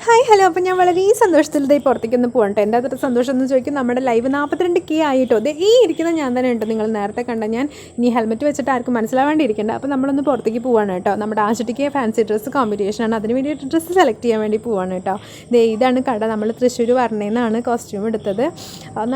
Hi hello. അപ്പോൾ ഞാൻ വളരെ സന്തോഷത്തിൽ പുറത്തേക്കൊന്ന് പോകട്ടെ. എൻ്റെ അത്ര സന്തോഷം എന്ന് ചോദിക്കും, നമ്മുടെ ലൈവ് 42K ആയിട്ടോ. അതെ, ഈ ഇരിക്കുന്ന ഞാൻ തന്നെ ഉണ്ട്. നിങ്ങൾ നേരത്തെ കണ്ട ഞാൻ. ഇനി ഹെൽമെറ്റ് വെച്ചിട്ട് ആർക്കും മനസ്സിലാവേണ്ടിയിരിക്കേണ്ട. അപ്പോൾ നമ്മളൊന്ന് പുറത്തേക്ക് പോവാണ് കേട്ടോ. നമ്മുടെ ആശുട്ടിക്ക് ഫാൻസി ഡ്രസ്സ് കോമ്പറ്റീഷനാണ്. അതിന് വേണ്ടിയിട്ട് ഡ്രസ്സ് സെലക്ട് ചെയ്യാൻ വേണ്ടി പോവാണ് കേട്ടോ. ഇതാണ് കട. നമ്മൾ തൃശ്ശൂർ വരണേന്നാണ് കോസ്റ്റ്യൂം എടുത്തത്.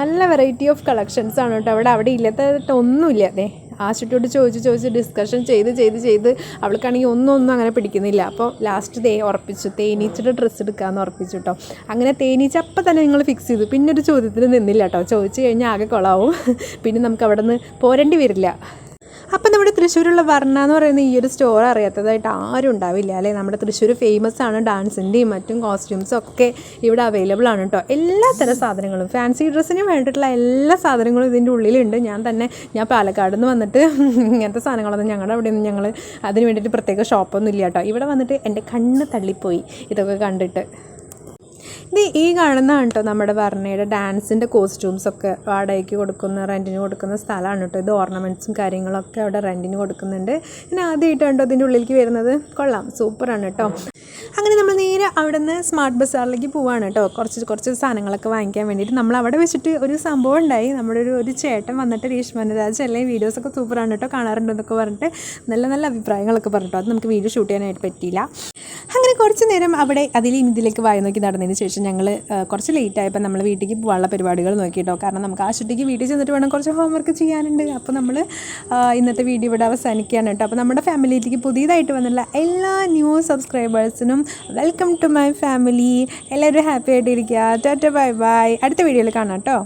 നല്ല വെറൈറ്റി ഓഫ് കളക്ഷൻസ് ആണ് കേട്ടോ. അവിടെ ഇല്ലാത്തതൊന്നുമില്ല. അതെ, ആശുട്ടിയോട് ചോദിച്ച് ഡിസ്കഷൻ ചെയ്ത് അവൾക്കാണെങ്കിൽ ഒന്നും അങ്ങനെ പിടിക്കുന്നില്ല. അപ്പോൾ ലാസ്റ്റ് ഉറപ്പിച്ചു, തേനീച്ചയുടെ ഡ്രസ്സ് എടുക്കാമെന്ന് ഉറപ്പിച്ചു കേട്ടോ. അങ്ങനെ തേനീച്ച അപ്പം തന്നെ നിങ്ങൾ ഫിക്സ് ചെയ്തു. പിന്നെ ഒരു ചോദ്യത്തിന് നിന്നില്ല കേട്ടോ. ചോദിച്ചു കഴിഞ്ഞാൽ ആകെ കൊളാവും. പിന്നെ നമുക്ക് അവിടെ നിന്ന് പോരേണ്ടി വരില്ല. അപ്പം നമ്മുടെ തൃശ്ശൂരുള്ള വർണ്ണ എന്ന് പറയുന്ന ഈ ഒരു സ്റ്റോർ അറിയാത്തതായിട്ട് ആരും ഉണ്ടാവില്ല അല്ലേ. നമ്മുടെ തൃശ്ശൂർ ഫേമസ് ആണ്. ഡാൻസിൻ്റെയും മറ്റും കോസ്റ്റ്യൂംസും ഒക്കെ ഇവിടെ അവൈലബിൾ ആണ് കേട്ടോ. എല്ലാ തരം സാധനങ്ങളും, ഫാൻസി ഡ്രസ്സിന് വേണ്ടിയിട്ടുള്ള എല്ലാ സാധനങ്ങളും ഇതിൻ്റെ ഉള്ളിലുണ്ട്. ഞാൻ പാലക്കാട് നിന്ന് വന്നിട്ട് ഇങ്ങനത്തെ സാധനങ്ങളൊന്നും ഞങ്ങളുടെ അവിടെ നിന്ന് ഞങ്ങൾ അതിന് വേണ്ടിയിട്ട് പ്രത്യേക ഷോപ്പൊന്നും ഇല്ല കേട്ടോ. ഇവിടെ വന്നിട്ട് എൻ്റെ കണ്ണ് തള്ളിപ്പോയി ഇതൊക്കെ കണ്ടിട്ട്. ഈ കാണുന്നതാണ് കേട്ടോ നമ്മുടെ വർണ്ണയുടെ ഡാൻസിൻ്റെ കോസ്റ്റ്യൂംസൊക്കെ വാടകയ്ക്ക് കൊടുക്കുന്ന, റെൻറ്റിന് കൊടുക്കുന്ന സ്ഥലമാണ് കേട്ടോ. ഇത് ഓർണമെൻറ്റ്സും കാര്യങ്ങളൊക്കെ അവിടെ റെൻറ്റിന് കൊടുക്കുന്നുണ്ട്. ഞാൻ ആദ്യമായിട്ടാണ് ഇതിൻ്റെ ഉള്ളിലേക്ക് വരുന്നത്. കൊള്ളാം, സൂപ്പറാണ് കേട്ടോ. അങ്ങനെ നമ്മൾ നേരെ അവിടെ നിന്ന് സ്മാർട്ട് ബസാറിലേക്ക് പോവാണ് കേട്ടോ. കുറച്ച് സാധനങ്ങളൊക്കെ വാങ്ങിക്കാൻ വേണ്ടിയിട്ട്. നമ്മൾ അവിടെ വെച്ചിട്ട് ഒരു സംഭവം ഉണ്ടായി. നമ്മുടെ ഒരു ചേട്ടൻ വന്നിട്ട് രീഷ്മനരാജ് അല്ലേ, വീഡിയോസൊക്കെ സൂപ്പറാണ് കേട്ടോ, കാണാറുണ്ടെന്നൊക്കെ പറഞ്ഞിട്ട് നല്ല അഭിപ്രായങ്ങളൊക്കെ പറഞ്ഞിട്ടോ. അത് നമുക്ക് വീഡിയോ ഷൂട്ട് ചെയ്യാനായിട്ട് പറ്റിയില്ല. അങ്ങനെ കുറച്ച് നേരം അവിടെ ഇതിലേക്ക് വായി നോക്കി നടന്നതിന് ശേഷം ഞങ്ങൾ കുറച്ച് ലേറ്റ് ആയപ്പോൾ നമ്മൾ വീട്ടിലേക്ക് പോകാനുള്ള പരിപാടികൾ നോക്കിയിട്ടോ. കാരണം നമുക്ക് ആശുട്ടിക്ക് വീട്ടിൽ ചെന്നിട്ട് വേണം കുറച്ച് ഹോംവർക്ക് ചെയ്യാനുണ്ട്. അപ്പോൾ നമ്മൾ ഇന്നത്തെ വീഡിയോ ഇവിടെ അവസാനിക്കുകയാണ് കേട്ടോ. അപ്പോൾ നമ്മുടെ ഫാമിലിയിലേക്ക് പുതിയതായിട്ട് വന്നുള്ള എല്ലാ ന്യൂ സബ്സ്ക്രൈബേഴ്സിനും വെൽക്കം ടു മൈ ഫാമിലി. എല്ലാവരും ഹാപ്പി ആയിട്ടിരിക്കുക. Tata bye bye. അടുത്ത വീഡിയോയിൽ കാണാം കേട്ടോ.